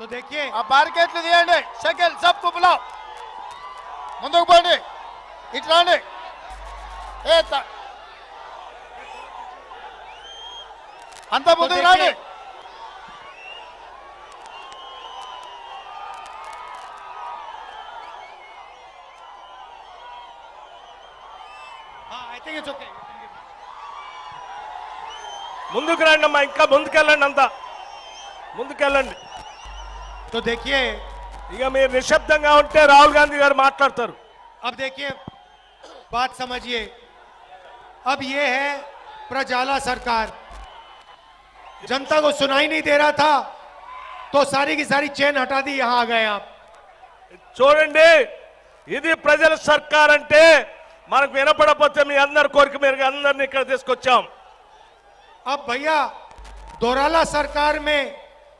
तो देखिए ఆ బార్కెట్లు తీయండి. షకిల్ సబ్కు బులావ్. ముందుకు పోండి. ఇట్లా రండి. అంత ముందుకు రండి. I think it's okay. ముందుకు రండి అమ్మా, ఇంకా ముందుకెళ్ళండి, అంతా ముందుకెళ్ళండి. तो देखिए ఇక మీరు నిశ్శబ్దంగా ఉంటే రాహుల్ గాంధీ గారు మాట్లాడతారు. अब देखिए बात समझिए. अब ये है प्रजाला सरकार. जनता को सुनाई नहीं दे रहा था तो सारी की सारी चेन हटा दी. यहां आ गए आप. చూడండి, ఇది ప్రజల సర్కార్ అంటే మనకు వినపడకపోతే మీ అందరి కోరిక మేరకు అందరిని ఇక్కడ తీసుకొచ్చాం. अब भैया दोराला सरकार में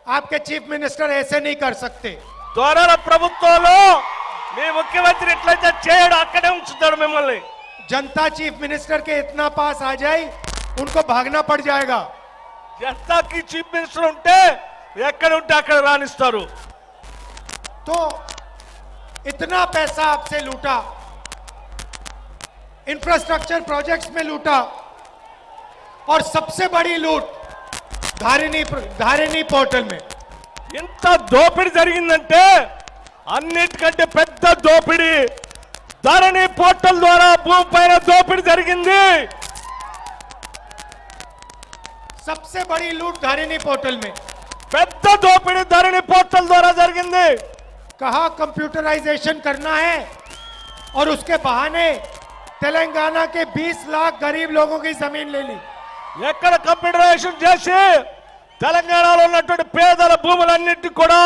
आपके चीफ मिनिस्टर ऐसे नहीं कर सकते. దొరల ప్రభుత్వంలో మీ ముఖ్యమంత్రి ఎట్లయితే చేయడు అక్కడే ఉంచుతాడు మిమ్మల్ని. जनता चीफ मिनिस्टर के इतना पास आ जाए उनको भागना पड़ जाएगा. జనతాకి చీఫ్ మినిస్టర్ ఉంటే ఎక్కడ ఉంటే అక్కడ రాణిస్తారు. तो इतना पैसा आपसे लूटा, इंफ्रास्ट्रक्चर प्रोजेक्ट्स में लूटा, और सबसे बड़ी लूट धारिनी पोर्टल में. ఇంత దోపిడీ జరిగిందంటే అన్నిటికంటే పెద్ద దోపిడీ ధరణి పోర్టల్ ద్వారా భూమి పైన దోపిడీ జరిగింది. सबसे बड़ी लूट धारिनी पोर्टल में. పెద్ద దోపిడీ ధరణి పోర్టల్ ద్వారా జరిగింది. कहा कंप्यूटराइजेशन करना है और उसके बहाने तेलंगाना के 20 लाख गरीब लोगों की जमीन ले ली. ఎక్కడ కంప్యూటరైజేషన్ చేసి తెలంగాణలో ఉన్నటువంటి పేదల భూములన్నిటి కూడా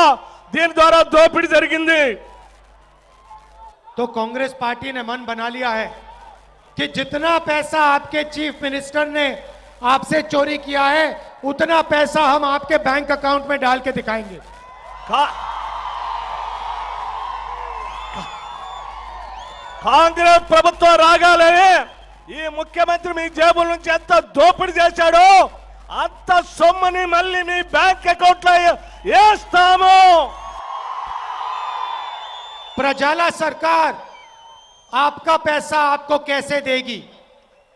దీని ద్వారా దోపిడీ జరిగింది. तो कांग्रेस पार्टी ने मन बना लिया है कि जितना पैसा आपके चीफ मिनिस्टर ने आपसे चोरी किया है उतना पैसा हम आपके बैंक अकाउंट में डाल के दिखाएंगे. కాంగ్రెస్ ప్రభుత్వం రాగానే ఈ ముఖ్యమంత్రి మీ జేబుల నుంచి ఎంత దోపిడీ చేశాడో అంత సొమ్ముని మళ్ళీ మీ బ్యాంక్ అకౌంట్ లో వేస్తాము. प्रजाला सरकार आपका पैसा आपको कैसे देगी?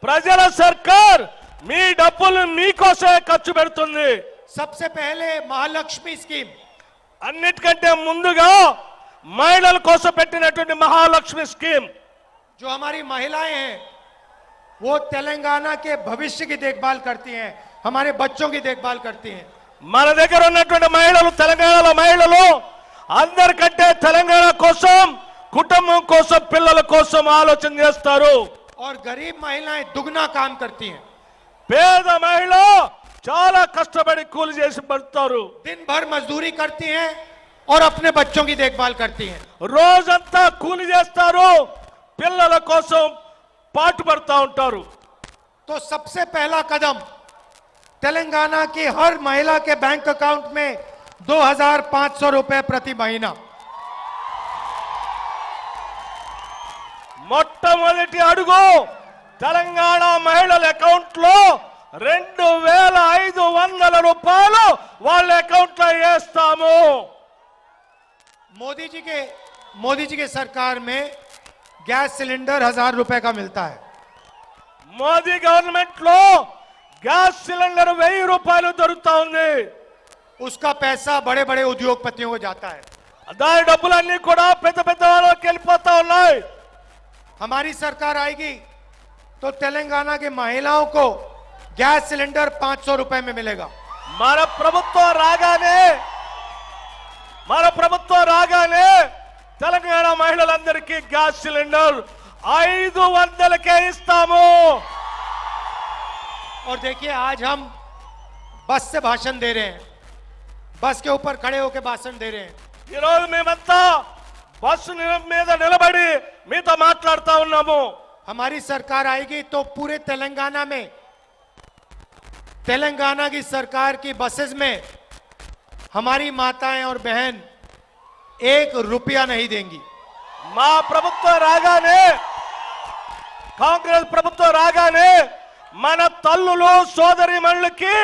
ప్రజల సర్కార్ మీ డబ్బులు మీకోసమే ఖర్చు పెడుతుంది. सबसे पहले महालक्ष्मी स्कीम. అన్నిటికంటే ముందుగా మహిళల కోసం పెట్టినటువంటి మహాలక్ష్మి స్కీమ్. जो हमारी महिलाएं हैं वो तेलंगाना के भविष्य की देखभाल करती हैं, हमारे बच्चों की देखभाल करती हैं. మన దగ్గర ఉన్నటువంటి మహిళలు, తెలంగాణలో మహిళలు అందరికంటే తెలంగాణ కోసం, కుటుంబం కోసం, పిల్లల కోసం ఆలోచన చేస్తారు. और गरीब महिलाएं दुगना काम करती हैं. పేద మహిళ చాలా కష్టపడి కూలి చేసి పడతారు. दिन भर मजदूरी करती हैं और अपने बच्चों की देखभाल करती हैं. రోజంతా కూలి చేస్తారు, పిల్లల కోసం పాటుపడతా ఉంటారు. तो सबसे पहला कदम तेलंगाना की हर महिला के बैंक अकाउंट में 2500 रुपए प्रति महीना. మొట్టమొదటి అడుగు తెలంగాణ మహిళల అకౌంట్ లో 2500 రూపాయలు వాళ్ళ అకౌంట్ లో వేస్తాము. मोदी जी के सरकार में गैस सिलेंडर 1000 रुपए का मिलता है. మోదీ గవర్నమెంట్ లో గ్యాస్ సిలిండర్ 1000 రూపాయలు దొరుకుతా ఉంది. उसका पैसा बड़े बड़े उद्योगपतियों को जाता है. దాని డబ్బులన్నీ కూడా పెద్ద పెద్ద వాళ్ళకి వెళ్ళిపోతా ఉన్నాయి. हमारी सरकार आएगी तो तेलंगाना की महिलाओं को गैस सिलेंडर 500 रुपए में मिलेगा. మన ప్రభుత్వం రాగానే తెలంగాణ మహిళలందరికీ గ్యాస్ సిలిండర్ 500కే ఇస్తాము. और देखिए आज हम बस से भाषण दे रहे हैं, बस के ऊपर खड़े होकर भाषण दे रहे हैं. ఈ రోజు మేమంతా బస్సు మీద నిలబడి మీతో మాట్లాడుతా ఉన్నాము. हमारी सरकार आएगी तो पूरे तेलंगाना में तेलंगाना की सरकार की बसेस में हमारी माताएं और बहन 1 रुपया नहीं देंगी. మా ప్రభుత్వం రాగానే, కాంగ్రెస్ ప్రభుత్వం రాగానే మన తల్లులు సోదరిమణులకి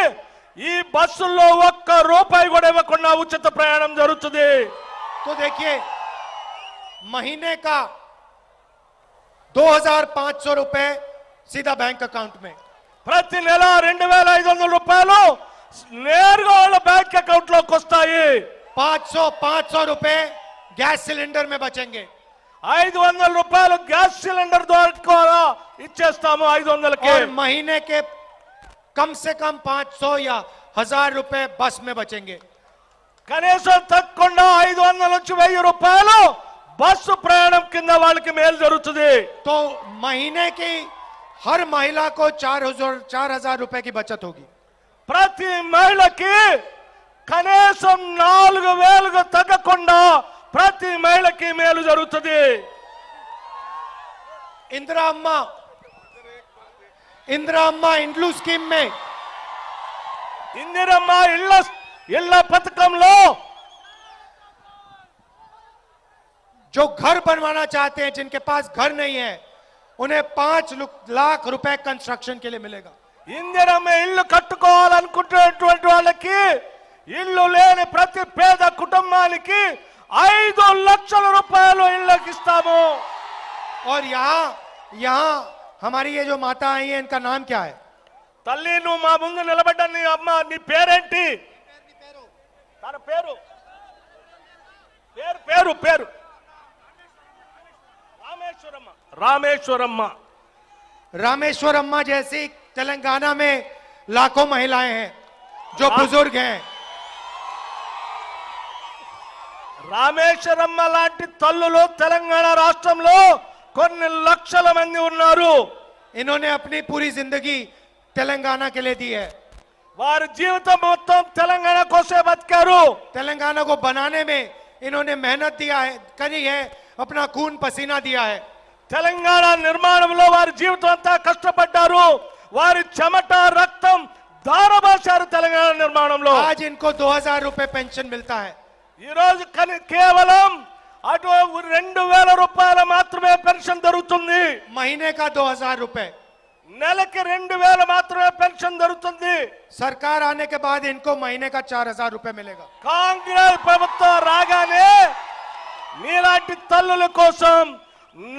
ఈ బస్సుల్లో ఒక్క రూపాయి కూడా ఇవ్వకుండా ఉచిత ప్రయాణం జరుగుతుంది. तो देखिए महीने का 2500 रुपए सीधा बैंक अकाउंट में, ప్రతి నెల 2500 రూపాయలు నేరుగా వాళ్ళ బ్యాంక్ అకౌంట్ లోకి వస్తాయి. 500 रुपए गैस सिलेंडर में बचेंगे. 500 రూపాయలు గ్యాస్ సిలిండర్ ద్వారా ఇచ్చేస్తాము 500కి. और महीने के कम से कम 500 या 1000 रुपए बस में बचेंगे. కనీసం తప్పకుండా 500 నుంచి 1000 రూపాయలు బస్సు ప్రయాణం కింద వాళ్ళకి మేలు జరుగుతుంది. तो महीने की हर महिला को 4000 रुपए की बचत होगी. ప్రతి మహిళకి కనీసం 4000కు తగ్గకుండా ప్రతి మహిళకి మేలు జరుగుతుంది. इंदिरा अम्मा इंड्लू स्कीम में ఇందిరమ్మ ఇళ్ల పథకంలో जो घर बनवाना चाहते हैं, जिनके पास घर नहीं है, उन्हें 5 लाख रुपए कंस्ट्रक्शन के लिए मिलेगा. ఇందిరమ్మ ఇల్లు కట్టుకోవాలనుకుంటున్నటువంటి వాళ్ళకి, ఇల్లు లేని ప్రతి పేద కుటుంబానికి 5 లక్షల రూపాయలు ఇళ్ళకి ఇస్తాము. और यहाँ हमारी ये जो माता आई है, इनका नाम क्या है? తల్లి, నువ్వు మా ముందు నిలబడ్డ నీ అమ్మ, నీ పేరేంటి? తన పేరు పేరు పేరు రామేశ్వరమ్మ. रामेश्वर अम्मा जैसी तेलंगाना में लाखों महिलाएं हैं जो बुजुर्ग हैं. రామేశ్వరమ్మ లాంటి తల్లులు తెలంగాణ రాష్ట్రంలో కొన్ని లక్షల మంది ఉన్నారు. इन्होंने अपनी पूरी जिंदगी तेलंगाना के लिए दी है. వారి జీవితం మొత్తం తెలంగాణ కోసే బతికారు. तेलंगाना को बनाने में इन्होंने मेहनत करी है, अपना खून पसीना दिया है. తెలంగాణ నిర్మాణంలో వారి జీవితం అంతా కష్టపడ్డారు. వారి చెమట రక్తం ధారపోశారు తెలంగాణ నిర్మాణంలో. आज इनको 2000 रुपए पेंशन मिलता है. ఈ రోజు కేవలం అటు 2000 రూపాయలు మాత్రమే పెన్షన్ దొరుకుతుంది. महीने का 2000 रुपए. నెలకి 2000 మాత్రమే పెన్షన్ దొరుకుతుంది. सरकार आने के बाद इनको महीने का 4000 रुपए मिलेगा. కాంగ్రెస్ ప్రభుత్వం రాగానే మీలాంటి తల్లుల కోసం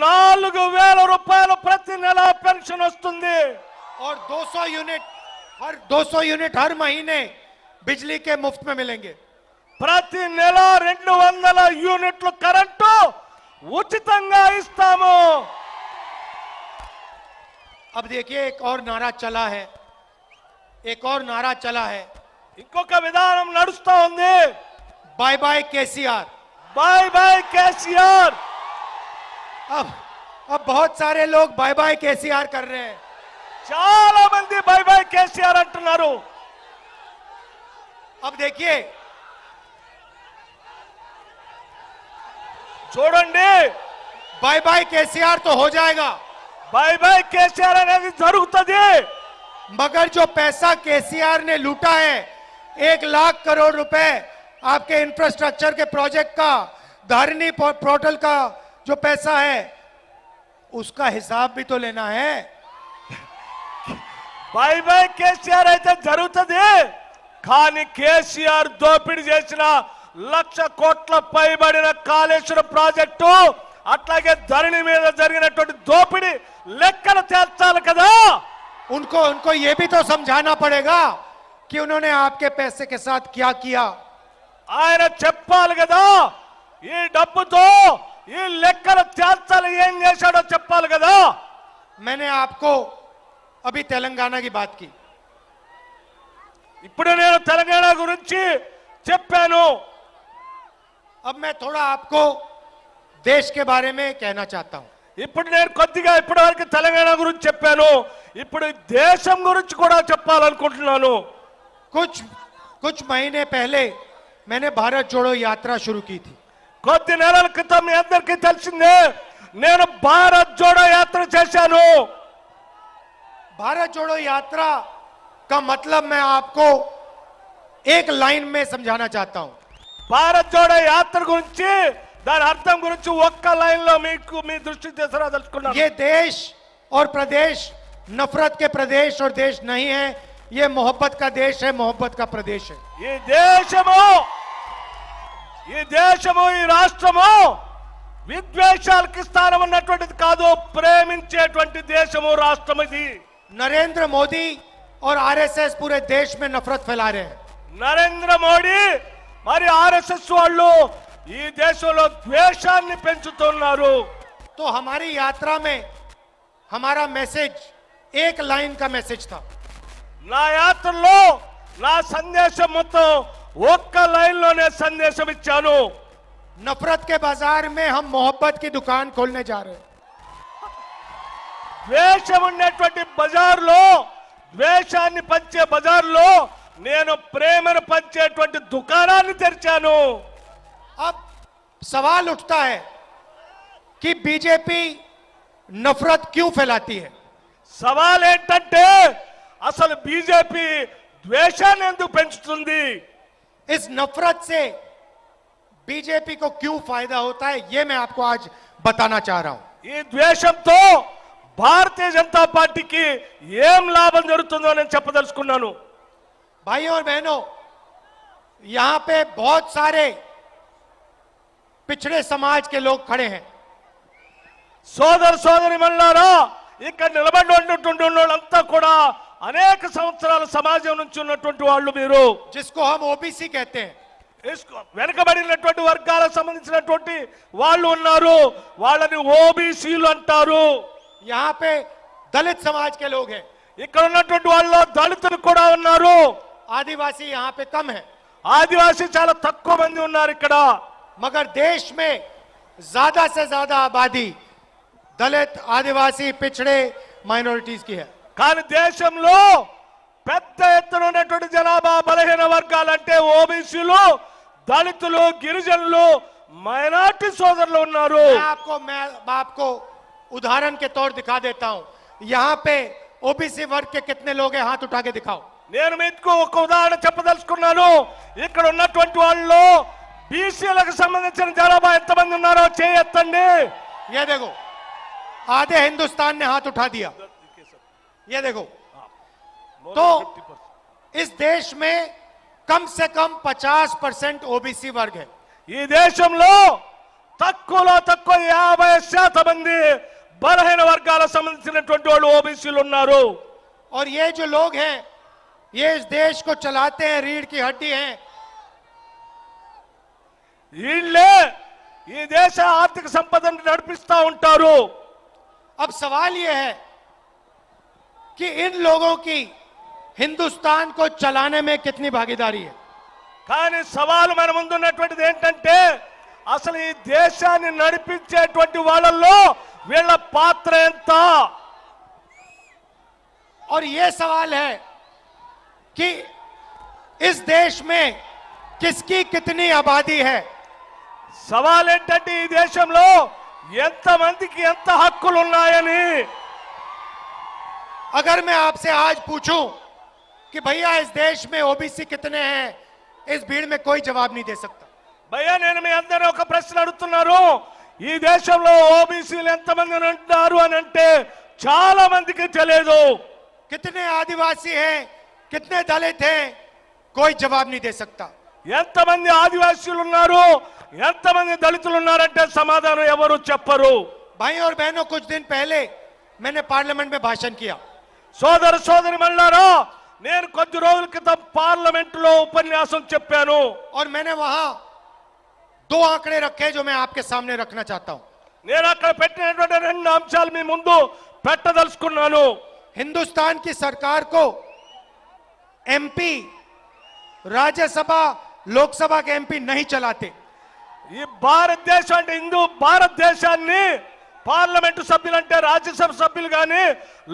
4000 రూపాయలు ప్రతి నెల పెన్షన్ వస్తుంది. और 200 यूनिट हर महीने बिजली के मुफ्त में मिलेंगे. ప్రతి నెల 200 యూనిట్లు కరెంటు ఉచితంగా ఇస్తాము. अब देखिए एक और नारा चला है. ఇంకొక విధానం నడుస్తా ఉంది. Bye bye KCR. Bye bye KCR. अब बहुत सारे लोग बाय बाय केसीआर कर रहे हैं. చాలా మంది బై బై కేసీఆర్ అంటున్నారు. अब देखिए చూడండి, बाय बाय केसीआर तो हो जाएगा, బై బై కేసీఆర్ అనేది జరుగుతుంది. मगर जो पैसा केसीआर ने लूटा है 1 लाख करोड़ रुपए आपके इंफ्रास्ट्रक्चर के प्रोजेक्ट का, धरनी पोर्टल का जो पैसा है, उसका हिसाब भी तो लेना है. బై బై కేసీఆర్ అయితే జరుగుతుంది. కానీ కేసీఆర్ దోపిడీ చేసిన 1,00,000 కోట్ల పైబడిన కాళేశ్వరం ప్రాజెక్టు, అట్లాగే ధరణి మీద జరిగినటువంటి దోపిడీ లెక్కలు తేల్చాలి కదా. उनको ये भी तो समझाना पड़ेगा कि उन्होंने आपके पैसे के साथ क्या किया. ఆయన చెప్పాలి కదా, ఈ డబ్బుతో ఈ లెక్కలు తేల్చాలి, ఏం చేశాడో చెప్పాలి కదా. मैंने आपको अभी तेलंगाना की बात की. ఇప్పుడు నేను తెలంగాణ గురించి చెప్పాను. अब मैं थोड़ा आपको देश के बारे में कहना चाहता हूं. ఇప్పుడు నేను కొద్దిగా ఇప్పటివరకు తెలంగాణ గురించి చెప్పాను. ఇప్పుడు దేశం గురించి కూడా చెప్పాలనుకుంటున్నాను. कुछ महीने पहले मैंने भारत जोड़ो यात्रा शुरू की थी. కొద్ది నెలల క్రితం మీ అందరికీ తెలిసిందే, నేను భారత్ జోడో యాత్ర చేశాను. भारत जोड़ो यात्रा का मतलब मैं आपको एक लाइन में समझाना चाहता हूं. భారత్ జోడో యాత్ర గురించి, దాని అర్థం గురించి ఒక్క లైన్ లో మీకు మీ దృష్టి తీసుకురాదలుచుకున్నాను. ये देश और प्रदेश नफरत के प्रदेश और देश नहीं है, ये मोहब्बत का देश है, मोहब्बत का प्रदेश है। ఈ దేశము ఈ రాష్ట్రము విద్వేషాలకు స్థానం ఉన్నటువంటిది కాదు, ప్రేమించేటువంటి దేశము రాష్ట్రం ఇది। नरेंद्र मोदी और आरएसएस पूरे देश में नफरत फैला रहे हैं। నరేంద్ర మోడీ మరి ఆర్ఎస్ఎస్ వాళ్ళు ఈ దేశంలో ద్వేషాన్ని పెంచుతున్నారు। तो हमारी यात्रा में हमारा मैसेज एक लाइन का मैसेज था। నా యాత్రలో నా సందేశం మొత్తం ఒక్క లైన్ లోనే సందేశం ఇచ్చాను। नफरत के बाजार में हम मोहब्बत की दुकान खोलने जा रहे हैं। ద్వేషం ఉండేటువంటి బజార్లో, ద్వేషాన్ని పంచే బజార్లో నేను ప్రేమను పంచేటువంటి దుకాణాన్ని తెరిచాను। अब सवाल उठता है कि बीजेपी नफरत क्यों फैलाती है। సవాల్ ఏంటంటే అసలు బీజేపీ ద్వేషాన్ని ఎందుకు పెంచుతుంది? इस नफरत से बीजेपी को क्यों फायदा होता है, ये मैं आपको आज बताना चाह रहा हूं। ఈ ద్వేషంతో భారతీయ జనతా పార్టీకి ఏం లాభం జరుగుతుందో నేను చెప్పదలుచుకున్నాను। भाइयों और बहनों, यहां पे बहुत सारे पिछड़े समाज के लोग खड़े हैं। సోదర సోదరిమణులారా, ఇక్కడ నిలబడి ఉన్నటువంటి వాళ్ళంతా కూడా అనేక సంవత్సరాల సమాజం నుంచి ఉన్నటువంటి వాళ్ళు మీరు। जिसको हम ओबीसी कहते हैं। వెనకబడినటువంటి వర్గాలకు సంబంధించినటువంటి వాళ్ళు ఉన్నారు, వాళ్ళని ఓబీసీలు అంటారు। यहां पे दलित समाज के लोग हैं। ఇక్కడ ఉన్నటువంటి వాళ్ళు దళితులు కూడా ఉన్నారు। आदिवासी यहां पे कम है, ఆదివాసీ చాలా తక్కువ మంది ఉన్నారు ఇక్కడ। मगर देश में ज्यादा से ज्यादा आबादी दलित, आदिवासी, पिछड़े, माइनॉरिटीज की है। కానీ దేశంలో పెద్ద ఎత్తున ఉన్నటువంటి జనాభా బలహీన వర్గాలంటే ఓబీసీలు, దళితులు, గిరిజనులు, మైనార్టీ సోదరులు ఉన్నారు। मैं आपको उदाहरण के तौर दिखा देता हूं। यहां पे ओबीसी वर्ग के कितने लोग हैं, हाथ उठा के दिखाओ। నేను మీకు ఒక ఉదాహరణ చెప్పదలుచుకున్నాను। ఇక్కడ ఉన్నటువంటి వాళ్ళు బీసీలకు సంబంధించిన జనాభా ఎంతమంది ఉన్నారో చేయెత్తండి। ये देखो, आधे हिंदुस्तान ने हाथ उठा दिया। ये देखो, तो इस देश में कम से कम 50% ओबीसी वर्ग है। ఈ దేశంలో తక్కువలో తక్కువ 50% మంది బలహీన వర్గాలకు సంబంధించినటువంటి వాళ్ళు ఓబీసీలు ఉన్నారు। और ये जो लोग हैं, ये इस देश को चलाते हैं, रीढ़ की हड्डी हैं। వీళ్ళే ఈ దేశ ఆర్థిక సంపదను నడిపిస్తా ఉంటారు। अब सवाल ये है कि इन लोगों की हिंदुस्तान को चलाने में कितनी भागीदारी है। కానీ సవాలు మన ముందు ఉన్నటువంటిది ఏంటంటే అసలు ఈ దేశాన్ని నడిపించేటువంటి వాళ్ళల్లో వీళ్ళ పాత్ర ఎంత? और ये सवाल है कि इस देश में किसकी कितनी आबादी है। సవాల్ ఏంటంటే ఈ దేశంలో ఎంత మందికి ఎంత హక్కులు ఉన్నాయని। अगर मैं आपसे आज पूछूं कि भैया इस देश में ओबीसी कितने हैं, इस भीड़ में कोई जवाब नहीं दे सकता। భయ్యా, నేను మీ అందరూ ఒక ప్రశ్న అడుగుతున్నాను। ఈ దేశంలో ఓబీసీలు ఎంతమంది ఉంటారు అని అంటే చాలా మందికి తెలియదు। कितने आदिवासी हैं, कितने दलित हैं, कोई जवाब नहीं दे सकता। ఎంతమంది ఆదివాసీలు ఉన్నారు, ఎంతమంది దళితులు ఉన్నారంటే సమాధానం ఎవరు చెప్పరు। भाई और बहनों, कुछ दिन पहले मैंने पार्लियामेंट में भाषण किया। సోదర సోదరిమణులారా, నేను కొద్ది రోజుల క్రితం పార్లమెంటులో ఉపన్యాసం చెప్పాను। और मैंने वहां 2 आंकड़े रखे जो मैं आपके सामने रखना चाहता हूं। నేను అక్కడ పెట్టినటువంటి 2 అంశాలు మీ ముందు పెట్టదలుచుకున్నాను। हिंदुस्तान की सरकार को एमपी, राज्यसभा, लोकसभा के एमपी नहीं चलाते। ఈ భారతదేశం అంటే భారతదేశాన్ని పార్లమెంటు సభ్యులంటే రాజ్యసభ సభ్యులు కానీ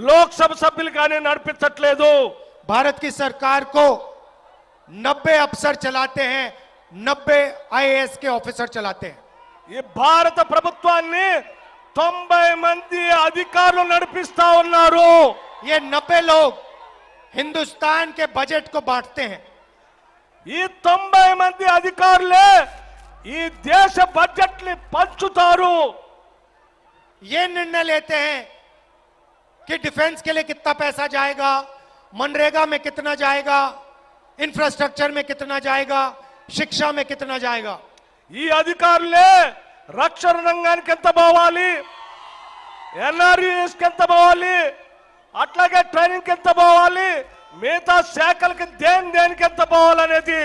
లోక్సభ సభ్యులు కానీ నడిపించట్లేదు। भारत की सरकार को 90 अफसर चलाते हैं, 90 आईएएस के ऑफिसर चलाते हैं। ఈ భారత ప్రభుత్వాన్ని 90 మంది అధికారులు నడిపిస్తా ఉన్నారు। ये 90 लोग हिंदुस्तान के बजट को बांटते हैं। ఈ 90 మంది అధికారులే ఈ దేశ బడ్జెట్ ని పంచుతారు। ये निर्णय लेते हैं कि डिफेंस के लिए कितना पैसा जाएगा, मनरेगा में कितना जाएगा, इंफ्रास्ट्रक्चर में कितना जाएगा, शिक्षा में कितना जाएगा। ఈ అధికారులే రక్షణ రంగానికి ఎంత పోవాలి, ఎన్ఆర్ఈఎస్ కి ఎంత పోవాలి, అట్లాగే ట్రైనింగ్ కి ఎంత పోవాలి, మిగతా శాఖలకి దేనికి ఎంత పోవాలనేది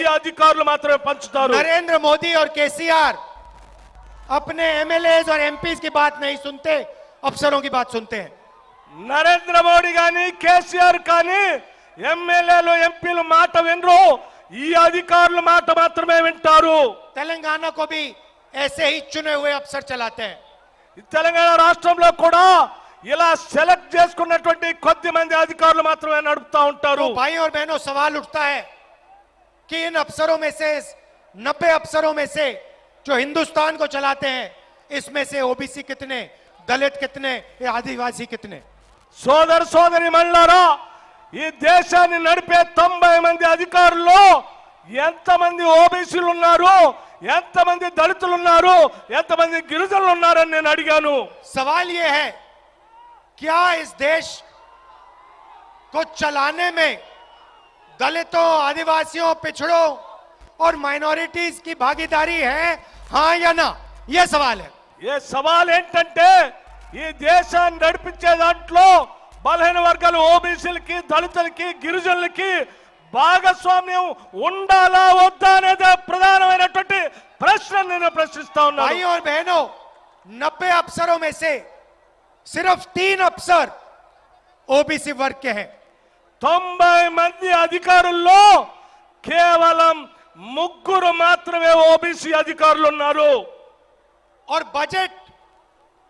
ఈ అధికారులు మాత్రమే పంచుతారు. नरेंद्र मोदी और केसीआर अपने एमएलएज और एमपीज की बात नहीं सुनते, अफसरों की बात सुनते हैं। నరేంద్ర మోడీ గాని కేసీఆర్ కానీ ఎమ్మెల్యేలు ఎంపీలు మాట వినరు, ఈ అధికారుల మాట మాత్రమే వింటారు. तेलंगाना को भी ऐसे ही चुने हुए अफसर चलाते हैं। తెలంగాణ రాష్ట్రంలో కూడా ఇలా సెలెక్ట్ చేసుకున్నటువంటి కొద్ది మంది అధికారులు మాత్రమే నడుపుతా ఉంటారు. तो भाई और बहनों, सवाल उठता है कि इन अफसरों में से 90 अफसरों में से जो हिंदुस्तान को चलाते हैं, इसमें से ओबीसी कितने, दलित कितने, ये आदिवासी कितने। సోదర సోదరి మళ్ళారా, ఈ దేశాన్ని నడిపే 90 మంది అధికారుల్లో ఎంతమంది ఓబీసీలు ఉన్నారు, ఎంతమంది దళితులు ఉన్నారు, ఎంతమంది గిరిజనులు ఉన్నారని నేను అడిగాను. सवाल ये है, क्या इस देश को चलाने में दलितों, आदिवासियों, पिछड़ों और माइनॉरिटीज की भागीदारी है, हाँ या ना, यह सवाल है। ఏ సవాల్ ఏంటంటే ఈ దేశాన్ని నడిపించే దాంట్లో బలహీన వర్గాలు ఓబీసీలకి, దళితులకి, గిరిజనులకి భాగస్వామ్యం ఉండాలా వద్దా అనేది ప్రధానమైనటువంటి ప్రశ్న నేను ప్రశ్నిస్తా ఉన్నాను. भाई और बहनों, 90 अफसरों में से सिर्फ 3 अफसर ओबीसी वर्ग के हैं। 90 మంది అధికారుల్లో కేవలం 3 మాత్రమే ఓబీసీ అధికారులు ఉన్నారు. और बजट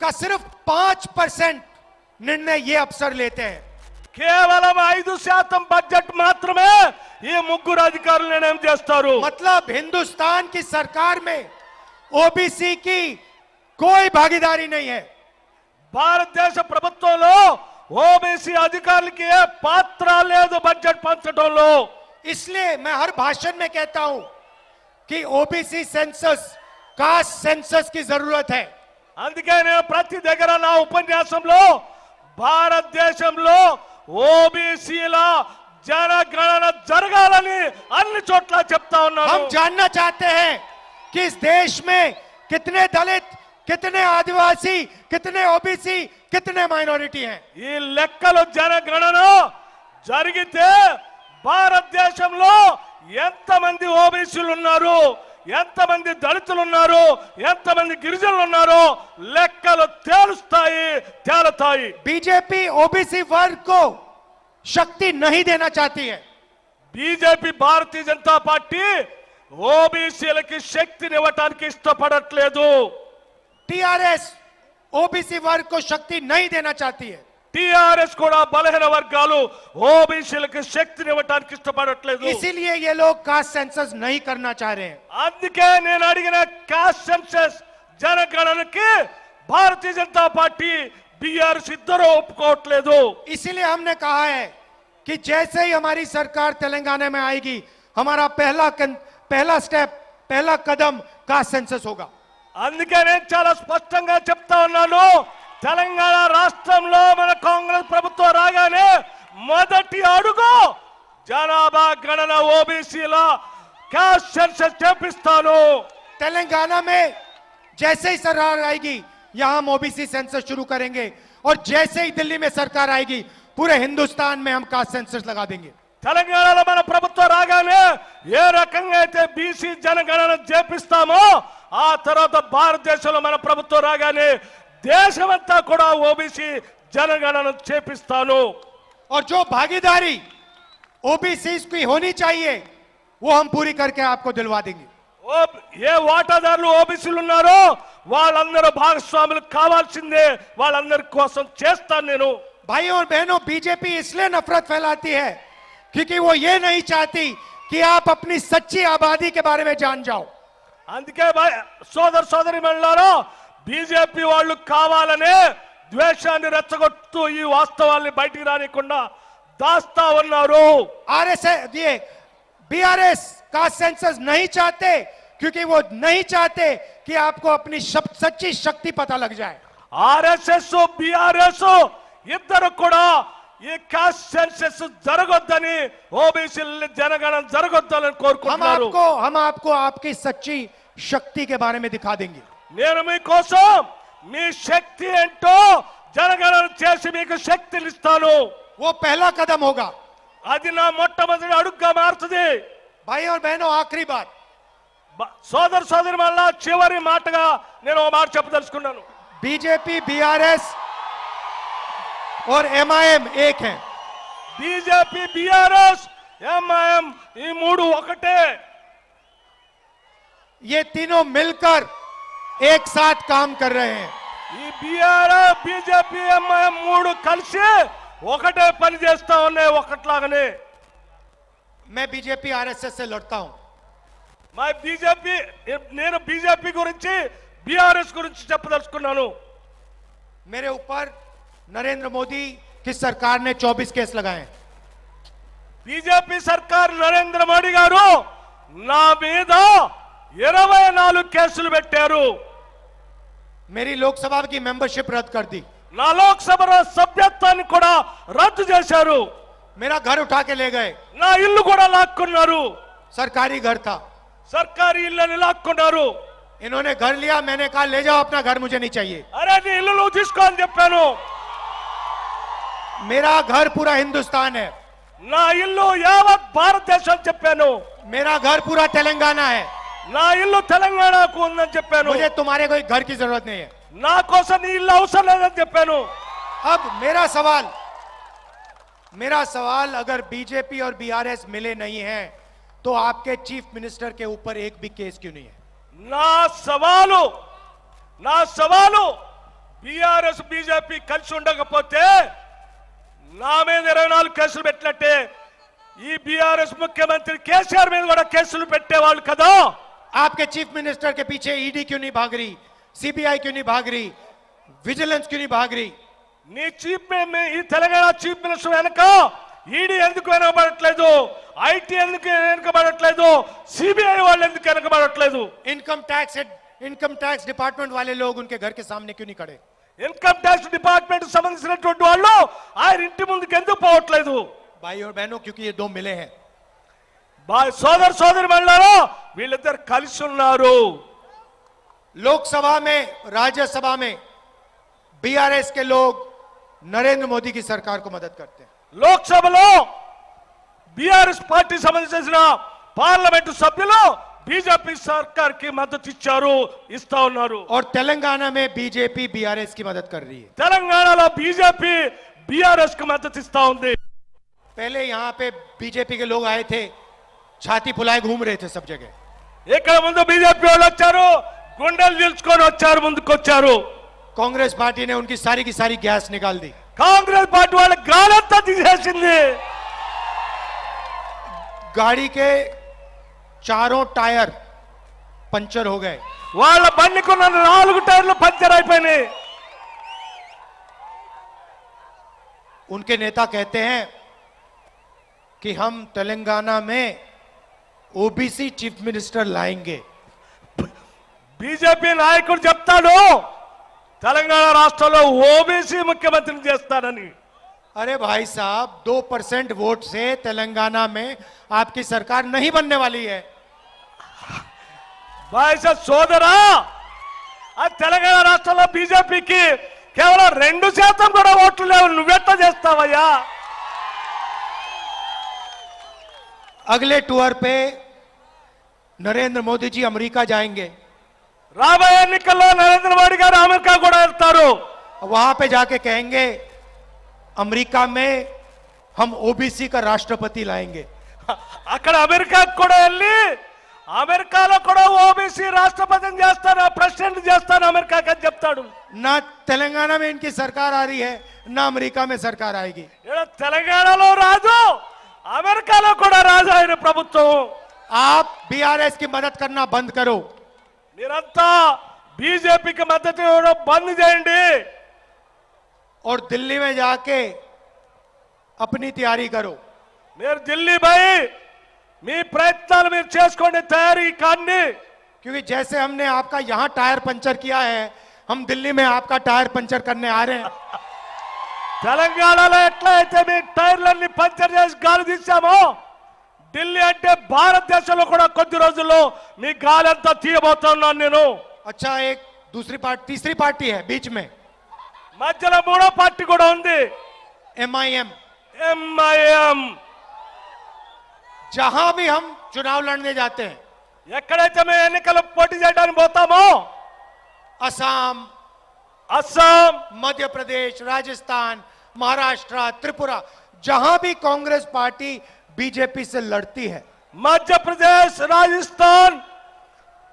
का सिर्फ 5% निर्णय ये अफसर लेते हैं। కేవలం 5% బడ్జెట్ మాత్రమే ఈ 3 అధికారులు నిర్ణయం చేస్తారు. मतलब हिंदुस्तान की सरकार में ओबीसी की कोई भागीदारी नहीं है। భారతదేశ ప్రభుత్వంలో ఓబీసీ అధికారులకి ఏ పాత్ర లేదు బడ్జెట్ పంచడంలో. इसलिए मैं हर भाषण में कहता हूं कि ओबीसी सेंसस, कास्ट सेंसस की जरूरत है। అందుకే నేను ప్రతి దగ్గర నా ఉపన్యాసంలో భారతదేశంలో ఓబీసీల జనగణన జరగాలని అన్ని చోట్ల చెప్తా ఉన్నాను. हम जानना चाहते हैं कि इस देश में कितने दलित, कितने आदिवासी, कितने ओबीसी, कितने माइनॉरिटी हैं। ఈ లెక్కలు జనగణన జరిగితే భారతదేశంలో ఎంతమంది ఓబీసీలు ఉన్నారు, ఎంతమంది దళితులు ఉన్నారు, ఎంతమంది గిరిజనులు ఉన్నారో లెక్కలు తేలుతాయి. बीजेपీ ओबीसी वर्ग को शक्ति नहीं देना चाहती है। బీజేపీ భారతీయ జనతా పార్టీ ఓబీసీలకి శక్తిని ఇవ్వటానికి ఇష్టపడట్లేదు. टीआरएस ओबीसी वर्ग को शक्ति नहीं देना चाहती है। టిఆర్ఎస్ కూడా బలహీన వర్గాలు ఓబీసీలకి శక్తిని ఇవ్వటానికి ఇష్టపడట్లేదు. इसीलिए ये लोग कास्ट सेंसस नहीं करना चाह रहे हैं। అందుకే నేను అడిగిన cost census జనగణనకి Bharatiya Janata party, BRS ఇద్దరు ఒప్పుకోవట్లేదు. इसीलिए हमने कहा है कि जैसे ही हमारी सरकार तेलंगाना में आएगी, हमारा पहला स्टेप, पहला कदम कास्ट सेंसस होगा। అందుకే నేను చాలా స్పష్టంగా చెప్తా ఉన్నాను, తెలంగాణ రాష్ట్రంలో మన కాంగ్రెస్ ప్రభుత్వం రాగానే మొదటి అడుగు జనాభా గణన ఓబీసీల కాస్ట్ సెన్సస్ చేపిస్తాను. तेलंगाना में जैसे ही सरकार आएगी, यहां हम ओबीसी सेंसस शुरू करेंगे, और जैसे ही दिल्ली में सरकार आएगी, पूरे हिंदुस्तान में हम कास्ट सेंसस लगा देंगे। తెలంగాణలో మన ప్రభుత్వం రాగానే ఏ రకంగా అయితే బీసీ జనగణన చేపిస్తామో, ఆ తర్వాత భారతదేశంలో మన ప్రభుత్వం రాగానే దేశమంతా కూడా ఓబీసీ జనగణన చేపిస్తాను. और जो भागीदारी ओबीसी की होनी चाहिए, वो हम पूरी करके आपको दिलवा देंगे। ఏ వాటాదారులు ఓబీసీలు ఉన్నారో వాళ్ళందరూ భాగస్వాములు కావాల్సిందే, వాళ్ళందరి కోసం చేస్తాను నేను. भाई और बहनों, बीजेपी इसलिए नफरत फैलाती है क्योंकि वो ये नहीं चाहती कि आप अपनी सच्ची आबादी के बारे में जान जाओ। అందుకే సోదర సోదరి మండలారా, బీజేపీ వాళ్ళు కావాలనే ద్వేషాన్ని రెచ్చగొడుతూ ఈ వాస్తవాల్ని బయటికి రానికుండా దాస్తా ఉన్నారు. ये बीआरएस का सेंसस नहीं चाहते क्योंकि वो नहीं चाहते कि आपको अपनी सच्ची शक्ति पता लग जाए। ఆర్ఎస్ఎస్, బీఆర్ఎస్ ఇద్దరు కూడా ఈ కాస్ట్ సెన్సస్ జరగొద్దని ఓబీసీ జనగణన జరగొద్దని కోరుకుంటున్నారు. हम आपको आपकी सच्ची शक्ति के बारे में दिखा देंगे. నేను మీకోసం మీ శక్తి ఏంటో జనగణన చేసి మీకు శక్తిని ఇస్తాను. वो पहला कदम होगा. అది నా మొట్టమొదటి అడుగుగా మారుతుంది. भाई और बहनों, आखिरी बात, సోదర సోదరి వల్ల చివరి మాటగా నేను ఒక మాట చెప్పదలుచుకున్నాను. बीजेपी, बीआरएस और एमआईएम एक हैं. బీజేపీ, బీఆర్ఎస్, ఎంఐఎం ఈ మూడు ఒకటే. ये तीनों मिलकर एक साथ काम कर रहे हैं. ఈ బీఆర్ఎస్, బీజేపీ, ఎంఐఎం మూడు కలిసి ఒకటే పని చేస్తా ఉన్నాయి, ఒకట్లాగానే. मैं बीजेपी आरएसएस से लड़ता हूं. మా బీజేపీ, నేను బీజేపీ గురించి బీఆర్ఎస్ గురించి చెప్పదలుచుకున్నాను. मेरे ऊपर नरेंद्र मोदी की सरकार ने 24 केस लगाए हैं. బీజేపీ సర్కార్ నరేంద్ర మోడీ గారు నా మీద 24 కేసులు పెట్టారు. मेरी लोकसभा की मेंबरशिप रद्द कर दी. నా లోక్సభ సభ్యత్వాన్ని కూడా రద్దు చేశారు. मेरा घर उठा के ले गए. నా ఇల్లు కూడా లాక్కున్నారు. सरकारी घर था. సర్కారీ ఇల్లుని లాక్కున్నారు. इन्होंने घर लिया, मैंने कहा ले जाओ अपना घर, मुझे नहीं चाहिए. అరే నీ ఇల్లు నువ్వు తీసుకో అని చెప్పాను. मेरा घर पूरा हिंदुस्तान है. నా ఇల్లు యావత్ భారతదేశం చెప్పాను. मेरा घर पूरा तेलंगाना है. నా ఇల్లు తెలంగాణకు ఉందని చెప్పాను. मुझे तुम्हारे कोई घर की जरूरत नहीं है. నా కోసం నీ ఇల్లు అవసరం లేదని చెప్పాను. अब मेरा सवाल अगर बीजेपी और बीआरएस मिले नहीं हैं तो आपके चीफ मिनिस्टर के ऊपर एक भी केस क्यों नहीं है? నా సవాలు బీఆర్ఎస్, బీజేపీ కలిసి ఉండకపోతే నా మీద 24 కేసులు పెట్టినట్టే ఈ బీఆర్ఎస్ ముఖ్యమంత్రి కేసీఆర్ మీద కూడా కేసులు పెట్టేవాళ్ళు కదా. आपके चीफ मिनिस्टर के पीछे ईडी क्यों नहीं भाग रही, सीबीआई क्यों नहीं भाग रही, विजिलेंस क्यों नहीं भाग रही? నీ ఈ తెలంగాణ చీఫ్ మినిస్టర్ వెనక ఈడీ ఎందుకు వెనకబడట్లేదు, ఐటీ ఎందుకు వెనకబడట్లేదు, సిబిఐ వాళ్ళు ఎందుకు వెనకబడట్లేదు? इनकम टैक्स डिपार्टमेंट वाले लोग उनके घर के सामने क्यों नहीं खड़े? ఇన్కమ్ ట్యాక్స్ డిపార్ట్మెంట్ సంబంధించినటువంటి వాళ్ళు ఆయన ఇంటి ముందుకు ఎందుకు పోవట్లేదు? भाई और बहनों, क्योंकि ये दो मिले हैं. సోదర సోదరి మళ్ళారో వీళ్ళిద్దరు కలిసి ఉన్నారు. लोकसभा में, राज्यसभा में बीआरएस के लोग नरेंद्र मोदी की सरकार को मदद करते हैं. లోక్సభలో బీఆర్ఎస్ పార్టీ సంబంధించిన పార్లమెంటు సభ్యులు బీజేపీ సర్కార్ కి మద్దతు ఇస్తా ఉన్నారు. और तेलंगाना में बीजेपी बीआरएस की मदद कर रही है. తెలంగాణలో బీజేపీ బీఆర్ఎస్ కి మద్దతు ఇస్తా ఉంది. पहले यहाँ पे बीजेपी के लोग आए थे, छाती फुलाए घूम रहे थे सब जगह. ఇక్కడ ముందు బీజేపీ వాళ్ళు వచ్చారు, గుండెలు నిల్చుకొని వచ్చారు, ముందుకు వచ్చారు. कांग्रेस पार्टी ने उनकी सारी की सारी गैस निकाल दी. కాంగ్రెస్ పార్టీ వాళ్ళ గాలంతా తీసేసింది. गाड़ी के चारों टायर पंचर हो गए. వాళ్ళ బండికున్న 4 టైర్లు పంచర్ అయిపోయినాయి. उनके नेता कहते हैं कि हम तेलंगाना में ओबीसी चीफ मिनिस्टर लाएंगे. బీజేపీ నాయకుడు చెప్తాడు తెలంగాణ రాష్ట్రంలో ఓబీసీ ముఖ్యమంత్రిని చేస్తానని. अरे भाई साहब, 2% वोट से तेलंगाना में आपकी सरकार नहीं बनने वाली है. సోదరా, ఆ తెలంగాణ రాష్ట్రంలో బీజేపీకి కేవలం 2% కూడా ఓట్లు లేవు. నువ్వెట్లా చేస్తావయ్యా? अगले टूर पे नरेंद्र मोदी जी अमेरिका जाएंगे. రాబోయే ఎన్నికల్లో నరేంద్ర మోడీ గారు అమెరికా కూడా వెళ్తారు. वहां पे जाके कहेंगे अमेरिका में हम ओबीसी का राष्ट्रपति लाएंगे. అక్కడ అమెరికాకు కూడా వెళ్ళి అమెరికాలో కూడా ఓబీసీ రాష్ట్రపతిని చేస్తాను, ప్రెసిడెంట్ చేస్తాను అమెరికాకి అని చెప్తాడు. ना तेलंगाना में इनकी सरकार आ रही है, ना अमेरिका में सरकार आएगी. తెలంగాణలో రాజు, అమెరికాలో కూడా రాజు ఆయన ప్రభుత్వం. आप बीआरएस की मदद करना बंद करो. మీరంతా బీజేపీకి మద్దతు ఇవ్వడం బంద్ చేయండి. और दिल्ली में जाके अपनी तैयारी करो. మీరు ఢిల్లీ పోయి మీ ప్రయత్నాలు మీరు చేసుకోండి, తయారీ కాండి. क्योंकि जैसे हमने आपका यहां टायर पंचर किया है, हम दिल्ली में आपका टायर पंचर करने आ रहे हैं. తెలంగాణలో ఎట్లయితే మీ టైర్లన్నీ పంచర్ చేసి గాలి తీసామో ఢిల్లీ అంటే భారతదేశంలో కూడా కొద్ది రోజుల్లో మీ గాలి అంతా తీయబోతున్నాను నేను. अच्छा, एक दूसरी पार्टी, तीसरी पार्टी है बीच में, మధ్యలో మూడో పార్టీ కూడా ఉంది, MIM. MIM. जहां भी हम चुनाव लड़ने जाते हैं, ఎక్కడైతే మేము ఎన్నికలు పోటీ చేయడానికి పోతామో असम, అస్సాం, मध्य प्रदेश, राजस्थान, महाराष्ट्र, त्रिपुरा, जहां भी कांग्रेस पार्टी बीजेपी से लड़ती है, మధ్యప్రదేశ్, రాజస్థాన్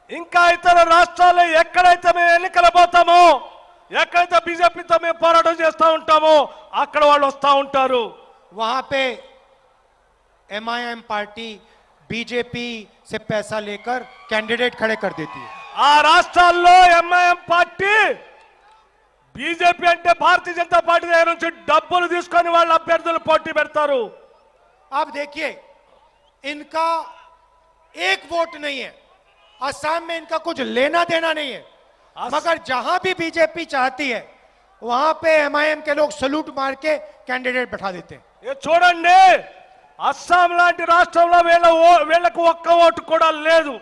ఇంకా ఇతర రాష్ట్రాల్లో ఎక్కడైతే మేము ఎన్నికలు పోతామో ఎక్కడైతే బీజేపీతో మేము పోరాటం చేస్తూ ఉంటామో అక్కడ వాళ్ళు వస్తూ ఉంటారు. वहां पे MIM पार्टी बीजेपी से पैसा लेकर कैंडिडेट खड़े कर देती है. ఆ రాష్ట్రాల్లో ఎంఐఎం పార్టీ బీజేపీ అంటే భారతీయ జనతా పార్టీ దగ్గర నుంచి డబ్బులు తీసుకొని వాళ్ళ అభ్యర్థులు పోటీ పెడతారు. आप देखिए, इनका एक वोट नहीं है, असम में इनका कुछ लेना देना नहीं है, मगर जहां भी बीजेपी चाहती है वहां पे MIM के लोग सलूट मार के कैंडिडेट बैठा देते हैं. ఇది చూడండి, అస్సాం లాంటి రాష్ట్రంలో వీళ్ళకు ఒక్క ఓటు కూడా లేదు,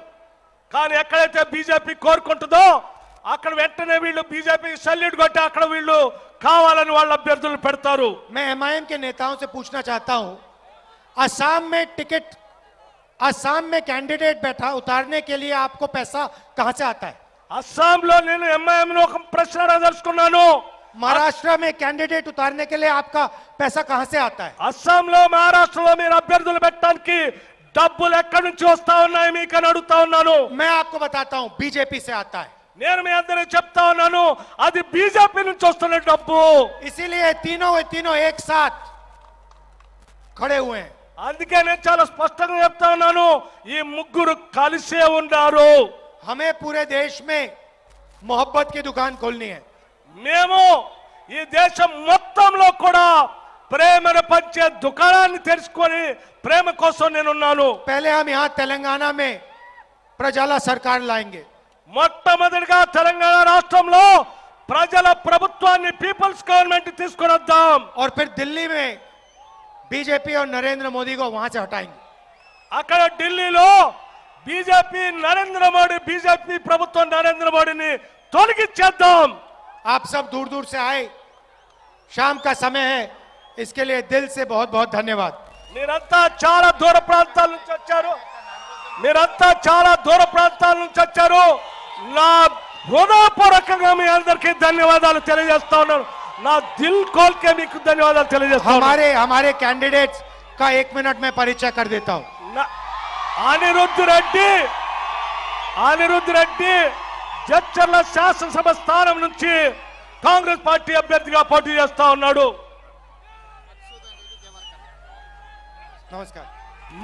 కానీ ఎక్కడైతే బీజేపీ కోరుకుంటుందో అక్కడ వెంటనే వీళ్ళు బీజేపీ సల్యూట్ కొట్టి అక్కడ వీళ్ళు కావాలని వాళ్ళ అభ్యర్థులు పెడతారు. मैं MIM के नेताओं से पूछना चाहता हूं, असम में टिकट, असम में कैंडिडेट बैठा उतारने के लिए आपको पैसा कहां से आता है? అస్సాంలో నేను ఎంఐఎం ఒక ప్రశ్న అడగదలుచుకున్నాను. महाराष्ट्र में कैंडिडेट उतारने के लिए आपका पैसा कहां से आता है? అస్సాంలో మహారాష్ట్రలో మీరు అభ్యర్థులు పెట్టడానికి డబ్బులు ఎక్కడి నుంచి వస్తా ఉన్నాయి మీకు అని అడుగుతా ఉన్నాను. मैं आपको बताता हूं, बीजेपी से आता है. నేను మీ అందరికి చెప్తా ఉన్నాను, అది బీజేపీ నుంచి వస్తున్న డబ్బు. इसीलिए तीनों एक साथ खड़े हुए हैं. అందుకే నేను చాలా స్పష్టంగా చెప్తా ఉన్నాను, ఈ ముగ్గురు కలిసే ఉన్నారు. हमें पूरे देश में मोहब्बत की दुकान खोलनी है. మేము ఈ దేశం మొత్తంలో కూడా ప్రేమను పంచే దుకాణాన్ని తెరుచుకొని ప్రేమ కోసం నేనున్నాను. पहले हम यहाँ तेलंगाना में प्रजाला सरकार लाएंगे, మొట్టమొదటిగా తెలంగాణ రాష్ట్రంలో ప్రజల ప్రభుత్వాన్ని, పీపుల్స్ గవర్నమెంట్ తీసుకొని వద్దాం. और फिर दिल्ली में बीजेपी और नरेंद्र मोदी को वहां से हटाएंगे. అక్కడ ఢిల్లీలో బీజేపీ నరేంద్ర మోడీ, బీజేపీ ప్రభుత్వం నరేంద్ర మోడీని తొలగించేద్దాం. आप सब दूर दूर से आए, शाम का समय है, इसके लिए दिल से बहुत बहुत धन्यवाद. మీరంతా చాలా దూర ప్రాంతాల నుంచి వచ్చారు, మీరంతా చాలా దూర ప్రాంతాల నుంచి వచ్చారు. నా హృదయపూర్వకంగా మీ అందరికీ ధన్యవాదాలు తెలియజేస్తా ఉన్నాను. నా దిల్ కోల్కే మీకు ధన్యవాదాలు తెలియజేస్తా ఉన్నాను. हमारे कैंडिडेट्स का 1 मिनट में परिचय कर देता हूं. అనిరుద్ధ్ రెడ్డి జడ్చర్ల శాసనసభ స్థానం నుంచి కాంగ్రెస్ పార్టీ అభ్యర్థిగా పోటీ చేస్తా ఉన్నాడు. नमस्कार.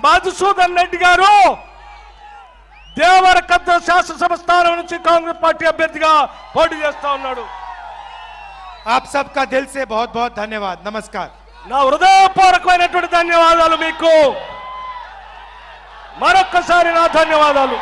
మధుసూదన్ రెడ్డి గారు దేవరకద్ర శాసనసభ స్థానం నుంచి కాంగ్రెస్ పార్టీ అభ్యర్థిగా పోటీ చేస్తా ఉన్నాడు. आप सबका दिल से बहुत बहुत धन्यवाद. नमस्कार. నా హృదయపూర్వకమైనటువంటి ధన్యవాదాలు మీకు. మరొక్కసారి నా ధన్యవాదాలు.